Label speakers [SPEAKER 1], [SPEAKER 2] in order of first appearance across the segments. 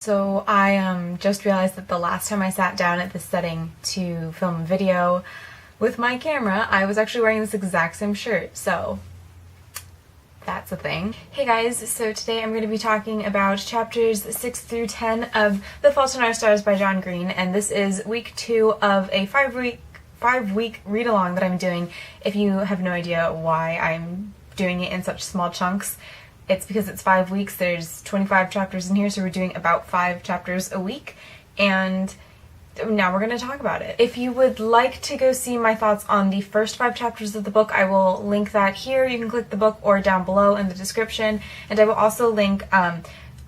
[SPEAKER 1] So I just realized that the last time I sat down at this setting to film a video with my camera, I was actually wearing this exact same shirt, so that's a thing. Hey guys, so today I'm going to be talking about chapters 6 through 10 of The Fault in Our Stars by John Green, and this is week 2 of a five-week read-along that I'm doing. If you have no idea why I'm doing it in such small chunks, it's because it's 5 weeks. There's 25 chapters in here, so we're doing about 5 chapters a week, and now we're going to talk about it. If you would like to go see my thoughts on the first 5 chapters of the book, I will link that here. You can click the book or down below in the description, and I will also link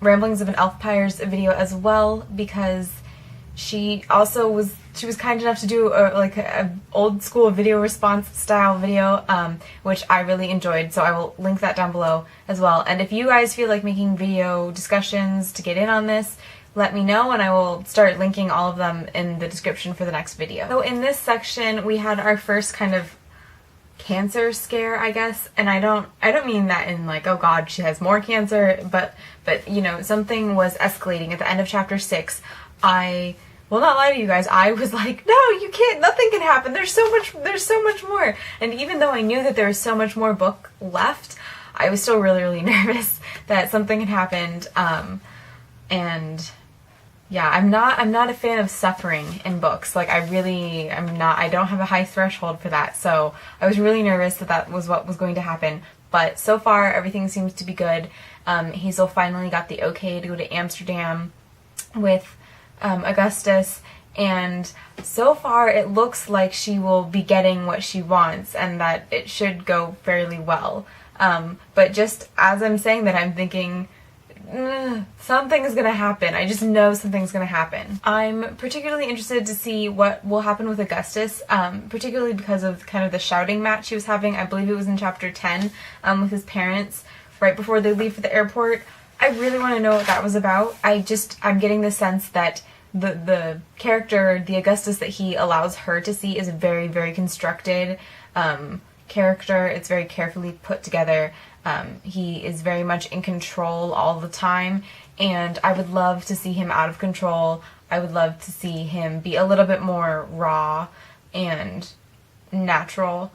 [SPEAKER 1] Ramblings of an Elfpire's video as well, because she was kind enough to do a old school video response style video, which I really enjoyed, so I will link that down below as well. And if you guys feel like making video discussions to get in on this, let me know and I will start linking all of them in the description for the next video. So in this section we had our first kind of cancer scare, I guess, and I don't mean that in like, oh god, she has more cancer, but you know, something was escalating at the end of chapter 6. I will not lie to you guys, I was like, no, you can't, nothing can happen, there's so much more. And even though I knew that there was so much more book left, I was still really nervous that something had happened. And yeah, I'm not a fan of suffering in books. Like, I don't have a high threshold for that, so I was really nervous that was what was going to happen. But so far, everything seems to be good. Hazel finally got the okay to go to Amsterdam with Augustus, and so far it looks like she will be getting what she wants and that it should go fairly well. But just as I'm saying that, I'm thinking, something is gonna happen. I just know something's gonna happen. I'm particularly interested to see what will happen with Augustus, particularly because of kind of the shouting match he was having. I believe it was in chapter 10 with his parents right before they leave for the airport. I really want to know what that was about. I'm getting the sense that the character, the Augustus that he allows her to see, is a very constructed character. It's very carefully put together. He is very much in control all the time, and I would love to see him out of control. I would love to see him be a little bit more raw and natural,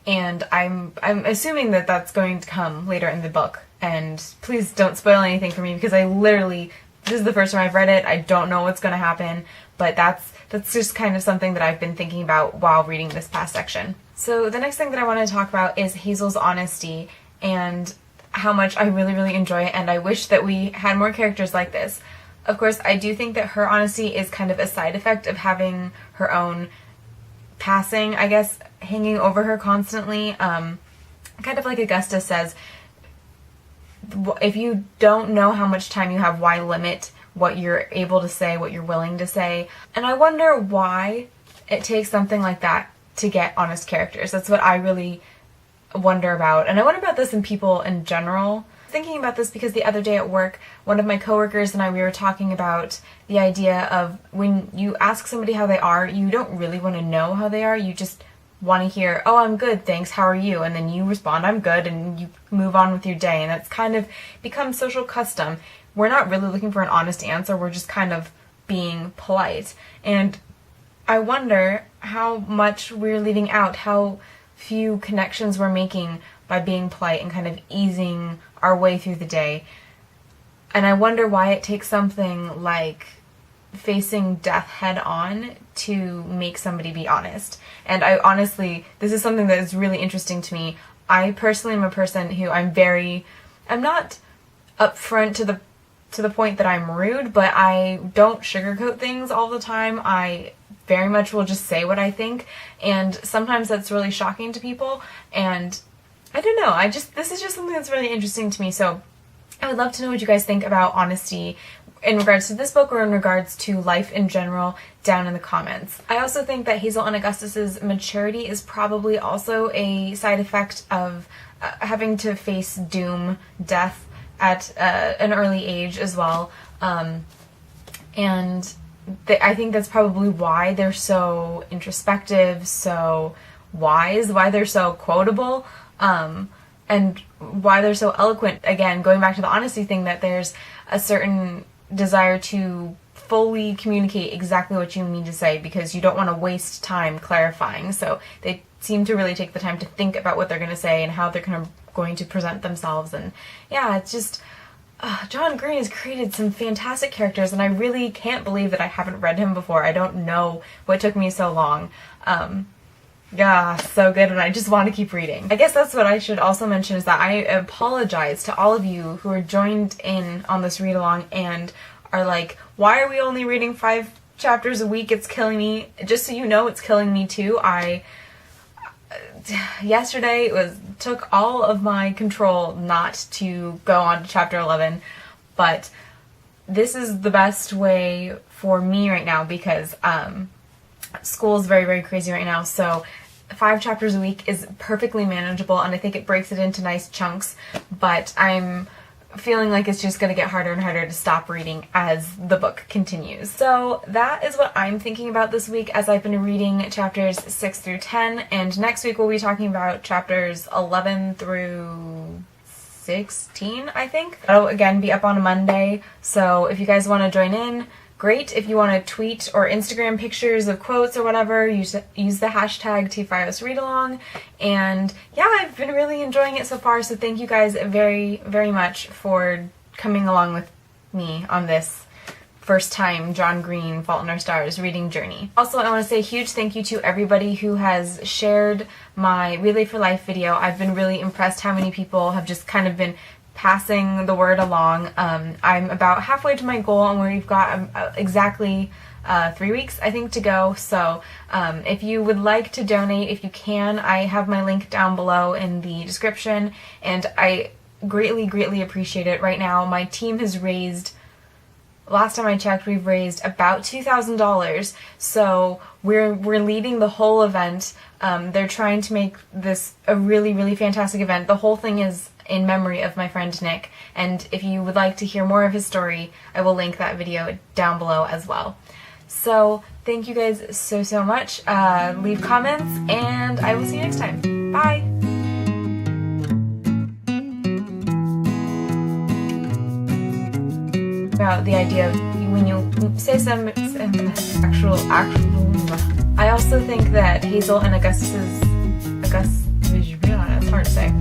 [SPEAKER 1] and I'm assuming that that's going to come later in the book. And please don't spoil anything for me, because this is the first time I've read it. I don't know what's going to happen, but that's just kind of something that I've been thinking about while reading this past section. So the next thing that I want to talk about is Hazel's honesty and how much I really enjoy it, and I wish that we had more characters like this. Of course, I do think that her honesty is kind of a side effect of having her own passing, I guess, hanging over her constantly. Kind of like Augustus says, if you don't know how much time you have, why limit what you're able to say, what you're willing to say? And I wonder why it takes something like that to get honest characters. That's what I really wonder about. And I wonder about this in people in general. Thinking about this because the other day at work, one of my coworkers and we were talking about the idea of when you ask somebody how they are, you don't really want to know how they are. You just want to hear, oh, I'm good, thanks, how are you? And then you respond, I'm good, and you move on with your day. And that's kind of become social custom. We're not really looking for an honest answer, we're just kind of being polite. And I wonder how much we're leaving out, how few connections we're making by being polite and kind of easing our way through the day. And I wonder why it takes something like facing death head on to make somebody be honest. And I honestly, this is something that is really interesting to me. I personally am a person who I'm not upfront to the point that I'm rude, but I don't sugarcoat things all the time. I very much will just say what I think, and sometimes that's really shocking to people, and I don't know, this is just something that's really interesting to me. So I would love to know what you guys think about honesty in regards to this book or in regards to life in general down in the comments. I also think that Hazel and Augustus's maturity is probably also a side effect of having to face doom, death at an early age as well, and I think that's probably why they're so introspective, so wise, why they're so quotable, and why they're so eloquent. Again, going back to the honesty thing, that there's a certain desire to fully communicate exactly what you mean to say because you don't want to waste time clarifying. So they seem to really take the time to think about what they're going to say and how they're going to present themselves. And yeah, it's just John Green has created some fantastic characters, and I really can't believe that I haven't read him before. I don't know what took me so long. Yeah, so good, and I just want to keep reading. I guess that's what I should also mention, is that I apologize to all of you who are joined in on this read-along and are like, why are we only reading 5 chapters a week? It's killing me. Just so you know, it's killing me too. Yesterday took all of my control not to go on to chapter 11, but this is the best way for me right now because school is very, very crazy right now, so 5 chapters a week is perfectly manageable, and I think it breaks it into nice chunks, but I'm feeling like it's just going to get harder and harder to stop reading as the book continues. So that is what I'm thinking about this week as I've been reading chapters 6 through 10, and next week we'll be talking about chapters 11 through 16, I think. That'll again be up on a Monday, so if you guys want to join in, great. If you want to tweet or Instagram pictures of quotes or whatever, use the hashtag tfiosreadalong. And yeah, I've been really enjoying it so far, so thank you guys very, very much for coming along with me on this first time John Green Fault in Our Stars reading journey. Also, I want to say a huge thank you to everybody who has shared my Relay for Life video. I've been really impressed how many people have just kind of been passing the word along. I'm about halfway to my goal, and we've got exactly 3 weeks, I think, to go. So if you would like to donate, if you can, I have my link down below in the description, and I greatly, greatly appreciate it. Right now, my team has raised, last time I checked, we've raised about $2,000, so we're leading the whole event. They're trying to make this a really, really fantastic event. The whole thing is in memory of my friend Nick, and if you would like to hear more of his story, I will link that video down below as well. So thank you guys so, so much. Leave comments, and I will see you next time. Bye! About the idea of when you say some actual. I also think that Hazel and it's hard to say.